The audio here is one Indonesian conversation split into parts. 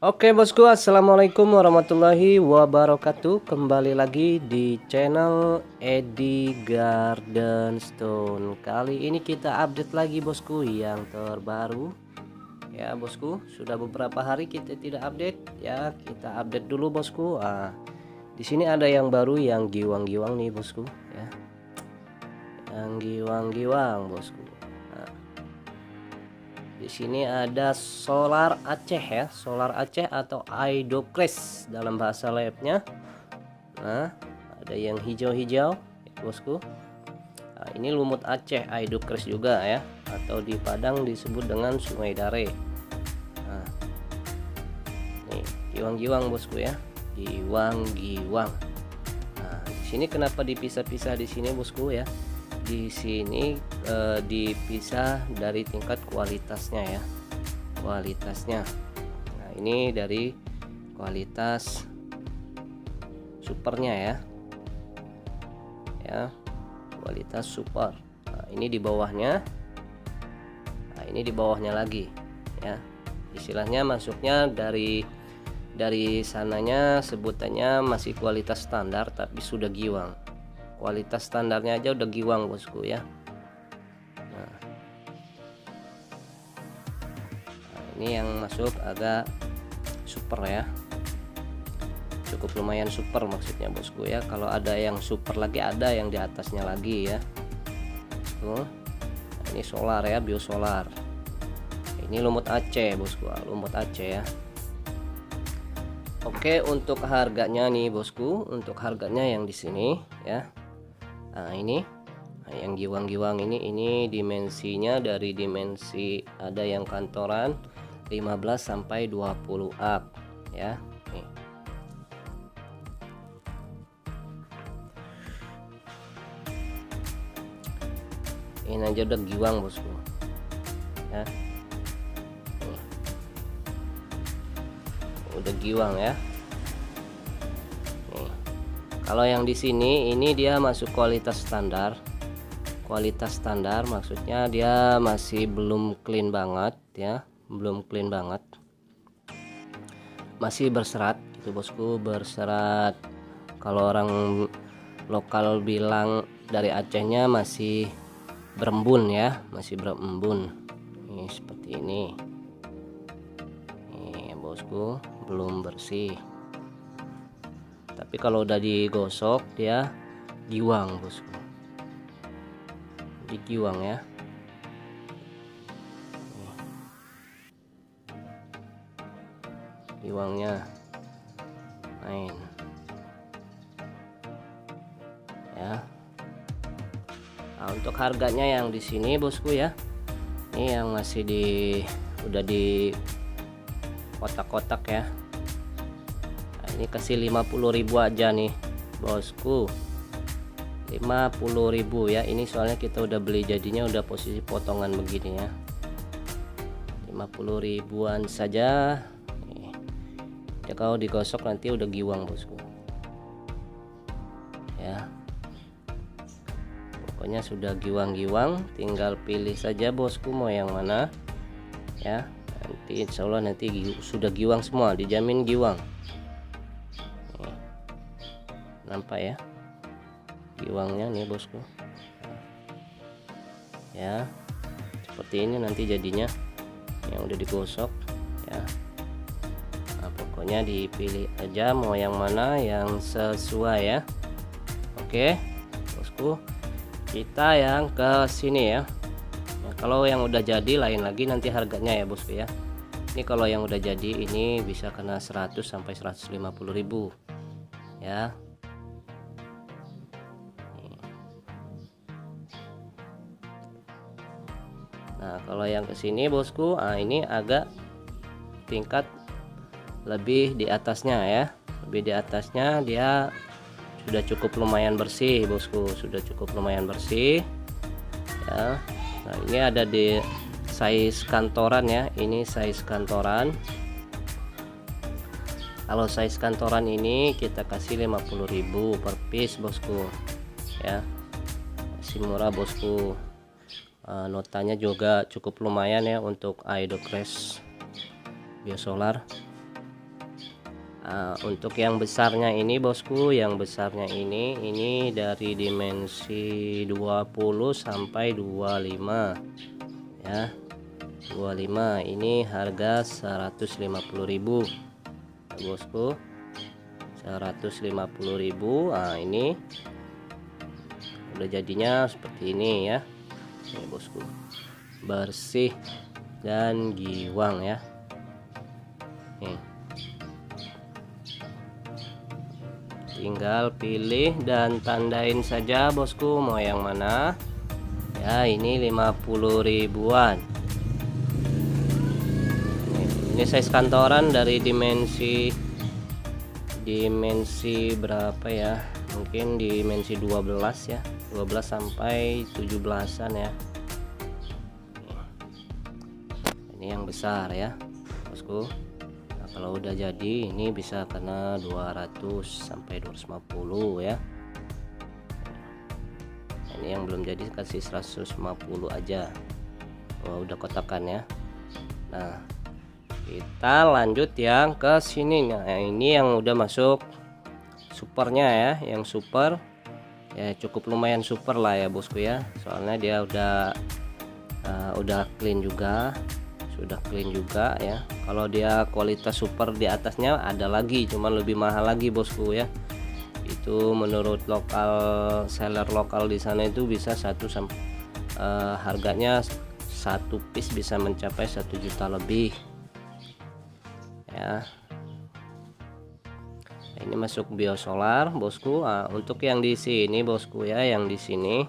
Oke bosku, assalamualaikum warahmatullahi wabarakatuh. Kembali lagi di channel Edi Garden Stone. Kali ini kita update lagi bosku yang terbaru. Ya bosku, sudah beberapa hari kita tidak update. Ya kita update dulu bosku. Di sini ada yang baru, yang giwang-giwang nih bosku. Ya, yang giwang-giwang bosku. Di sini ada Solar Aceh ya, Solar Aceh atau Aidocres dalam bahasa labnya. Nah, ada yang hijau-hijau, ya, bosku. Nah, ini lumut Aceh Aidocres juga ya, atau di Padang disebut dengan Sungai Dare. Nah, nih giwang-giwang bosku ya, giwang-giwang. Nah, di sini kenapa dipisah-pisah di sini bosku ya? Di sini dipisah dari tingkat kualitasnya ya, kualitasnya. Nah ini dari kualitas supernya ya, kualitas super. Nah ini di bawahnya, nah ini di bawahnya lagi ya, istilahnya masuknya dari sananya sebutannya masih kualitas standar tapi sudah giwang. Kualitas standarnya aja udah giwang bosku ya. Nah, ini yang masuk agak super ya, cukup lumayan super maksudnya bosku ya. Kalau ada yang super lagi, ada yang di atasnya lagi ya. Nah, ini solar ya, biosolar. Ini lumut Aceh bosku, lumut Aceh ya. Oke, untuk harganya nih bosku, untuk harganya yang di sini ya. Nah ini, nah, yang giwang-giwang ini dimensinya dari dimensi, ada yang kantoran 15 sampai 20 up ya. Nih. Ini aja udah giwang bosku ya. Nih. Udah giwang ya. Kalau yang di sini ini dia masuk kualitas standar. Kualitas standar maksudnya dia masih belum clean banget ya, belum clean banget. Masih berserat gitu bosku, berserat. Kalau orang lokal bilang dari Acehnya masih berembun ya, masih berembun. Ini seperti ini. Nih bosku, belum bersih. Tapi kalau udah digosok dia giwang bosku, di giwang ya. Giwangnya main ya. Nah, untuk harganya yang di sini bosku ya, ini yang masih udah di kotak-kotak ya. Ini kasih 50.000 aja nih bosku, 50.000 ya. Ini soalnya kita udah beli jadinya udah posisi potongan begini ya, 50 ribuan saja nih. Ya kalau digosok nanti udah giwang bosku ya, pokoknya sudah giwang-giwang, tinggal pilih saja bosku mau yang mana ya. Nanti insya Allah nanti sudah giwang semua, dijamin giwang. Nampak ya giwangnya nih bosku ya, seperti ini nanti jadinya yang udah digosok ya. Nah, pokoknya dipilih aja mau yang mana yang sesuai ya. Oke bosku, kita yang ke sini ya. Nah, kalau yang udah jadi lain lagi nanti harganya ya bosku ya. Ini kalau yang udah jadi ini bisa kena 100 sampai 150.000 ya. Nah kalau yang kesini bosku, ini agak tingkat lebih di atasnya ya, lebih di atasnya dia sudah cukup lumayan bersih bosku, sudah cukup lumayan bersih ya. Nah ini ada di size kantoran ya, ini size kantoran. Kalau size kantoran ini kita kasih 50.000 per piece bosku ya, masih murah bosku. Notanya juga cukup lumayan ya untuk Aidocres biosolar. Untuk yang besarnya ini bosku, yang besarnya ini dari dimensi 20 sampai 25 ya. 25 ini harga 150.000 bosku, 150.000. Ini udah jadinya seperti ini ya. Ini bosku, bersih dan giwang ya. Nih, tinggal pilih dan tandain saja bosku mau yang mana ya. Ini 50 ribuan. Ini size kantoran dari dimensi berapa ya, mungkin dimensi 12 ya, 12 sampai 17-an ya. Ini yang besar ya bosku. Nah, kalau udah jadi ini bisa kena 200 sampai 250 ya. Ini yang belum jadi kasih 150 aja. Udah kotakan ya. Nah, kita lanjut yang ke sini. Nah, ini yang udah masuk supernya ya, yang super ya, cukup lumayan super lah ya bosku ya. Soalnya dia udah clean juga, sudah clean juga ya. Kalau dia kualitas super di atasnya ada lagi, cuman lebih mahal lagi bosku ya. Itu menurut seller lokal di sana itu bisa harganya satu piece bisa mencapai 1 juta lebih ya. Ini masuk biosolar bosku. Untuk yang di sini bosku ya, yang di sini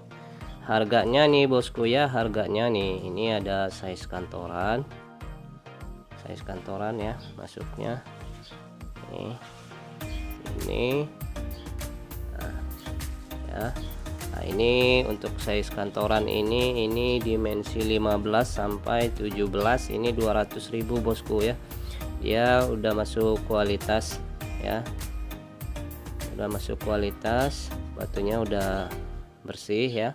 harganya nih bosku ya, harganya nih ini ada size kantoran ya masuknya ini ya. Nah, ini untuk size kantoran ini dimensi 15 sampai 17 ini 200.000 bosku ya. Dia udah masuk kualitas ya, udah masuk kualitas, batunya udah bersih ya,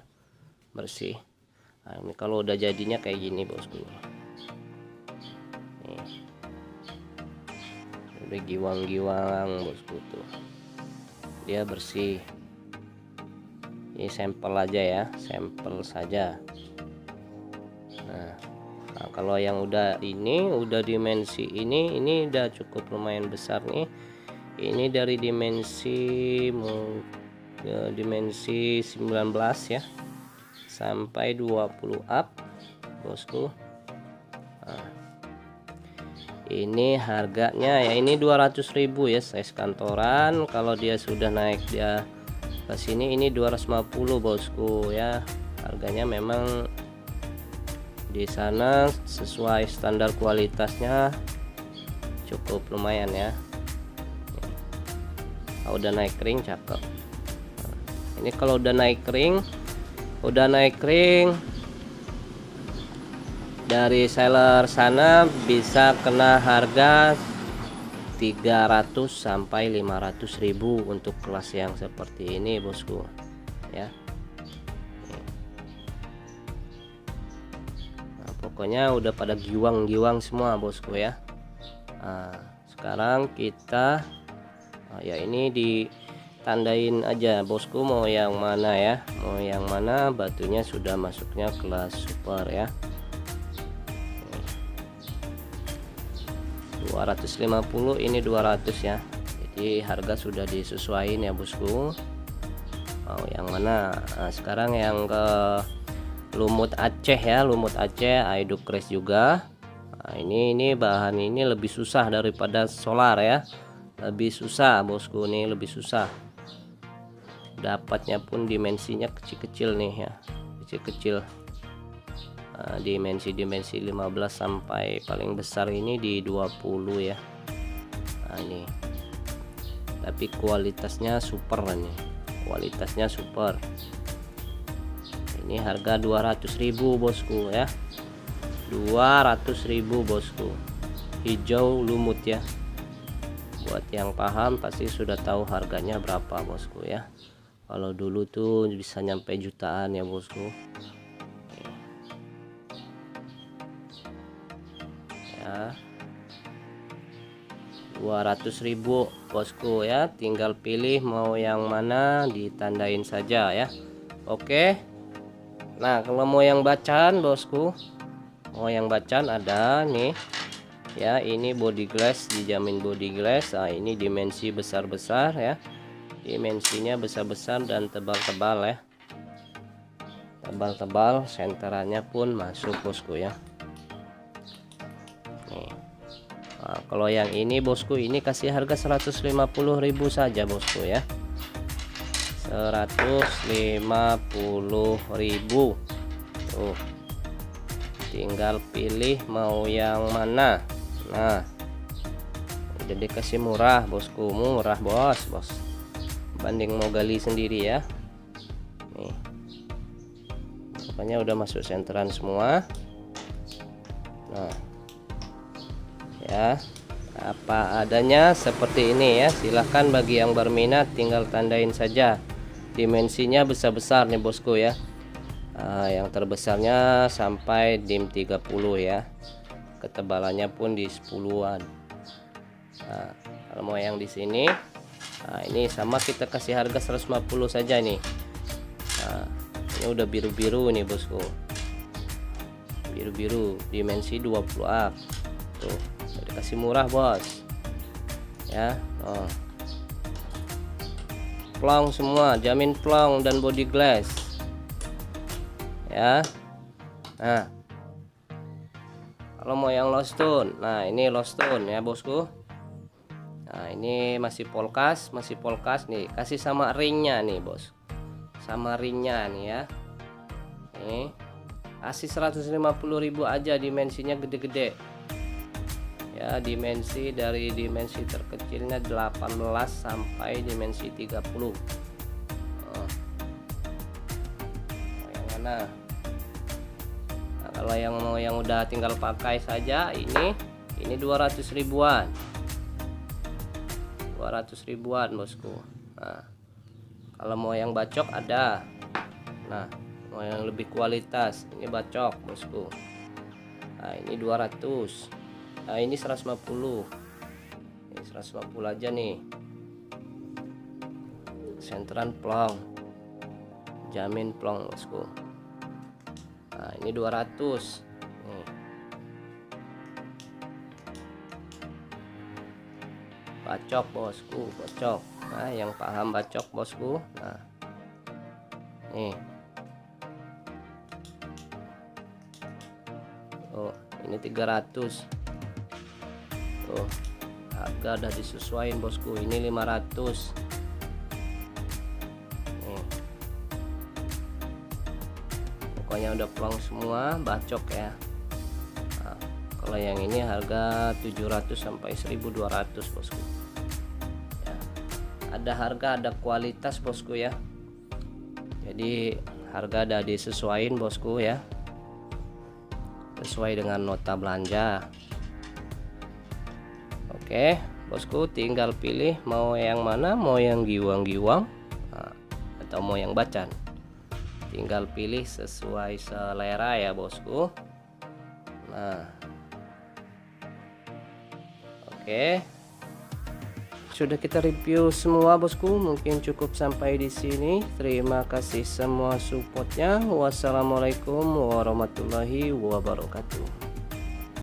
bersih. Nah, ini kalau udah jadinya kayak gini bosku nih, udah giwang-giwang bosku tuh, dia bersih. Ini sampel aja ya, sampel saja. Nah, kalau yang udah dimensi ini udah cukup lumayan besar nih. Ini dari dimensi 19 ya sampai 20 up bosku. Nah, ini harganya ya, ini 200.000 ya size kantoran. Kalau dia sudah naik dia ke sini ini 250 bosku ya. Harganya memang di sana sesuai standar kualitasnya cukup lumayan ya. Udah naik ring cakep. Ini kalau udah naik ring dari seller sana bisa kena harga 300 sampai 500.000 untuk kelas yang seperti ini bosku ya. Nah, pokoknya udah pada giwang-giwang semua bosku ya. Nah, sekarang kita ya ini ditandain aja bosku mau yang mana ya, mau yang mana. Batunya sudah masuknya kelas super ya, 250 ini 200 ya. Jadi harga sudah disesuaikan ya bosku, mau yang mana. Nah, sekarang yang ke lumut Aceh ya, lumut Aceh Aidocrest juga. Nah, ini bahan ini lebih susah daripada solar ya, lebih susah bosku nih, lebih susah dapatnya pun dimensinya kecil-kecil nih ya, kecil-kecil. Nah, dimensi 15 sampai paling besar ini di 20 ya. Nah, ini tapi kualitasnya super nih, kualitasnya super. Ini harga 200.000 bosku ya, 200.000 bosku, hijau lumut ya. Buat yang paham pasti sudah tahu harganya berapa bosku ya. Kalau dulu tuh bisa nyampe jutaan ya bosku ya. 200.000 bosku ya. Tinggal pilih mau yang mana, ditandain saja ya. Oke. Nah, kalau mau yang bacaan bosku, mau yang bacaan ada nih ya. Ini body glass, dijamin body glass. Nah, ini dimensi besar-besar ya, dimensinya besar-besar dan tebal-tebal ya, tebal-tebal. Senterannya pun masuk bosku ya. Nih. Nah, kalau yang ini bosku, ini kasih harga 150.000 saja bosku ya. 150.000 tuh. Tinggal pilih mau yang mana. Nah, jadi kasih murah bosku, murah bos banding mau gali sendiri ya. Nih, pokoknya udah masuk senteran semua. Nah ya, apa adanya seperti ini ya. Silahkan bagi yang berminat tinggal tandain saja. Dimensinya besar-besar nih bosku ya. Yang terbesarnya sampai dim 30 ya. Ketebalannya pun di 10-an. Nah, kalau mau yang di sini, nah ini sama kita kasih harga 150 saja nih. Nah, ini udah biru-biru nih bosku. Biru-biru dimensi 20 up. Tuh, dikasih murah bos. Ya, oh. Plong semua, jamin plong dan body glass. Ya. Nah, kalau mau yang low stone, nah ini low stone ya bosku. Nah, ini masih polkas nih, kasih sama ringnya nih bos, sama ringnya nih ya. Nih kasih 150.000 aja. Dimensinya gede-gede ya, dimensi dari dimensi terkecilnya 18 sampai dimensi 30. Yang mana? Nah, kalau yang mau yang udah tinggal pakai saja, ini 200 ribuan bosku. Nah, kalau mau yang bacok ada. Nah, mau yang lebih kualitas, ini bacok bosku. Nah, ini 200. Nah, ini 150. Ini 150 aja nih. Senteran plong, jamin plong bosku. Nah, ini 200 nih. Bacok bosku, bacok. Nah, yang paham bacok bosku. Nah, nih. Oh, ini 300. Tuh, harga udah disesuaikan bosku. Ini 500. Nih. Pokoknya udah plong semua, bacok ya. Nah, kalau yang ini harga 700 sampai 1200 bosku ya. Ada harga, ada kualitas bosku ya. Jadi harga udah disesuaikan bosku ya, sesuai dengan nota belanja. Oke bosku, tinggal pilih mau yang mana, mau yang giwang-giwang atau mau yang bacan. Tinggal pilih sesuai selera ya bosku. Nah, oke, sudah kita review semua bosku. Mungkin cukup sampai di sini. Terima kasih semua supportnya. Wassalamualaikum warahmatullahi wabarakatuh.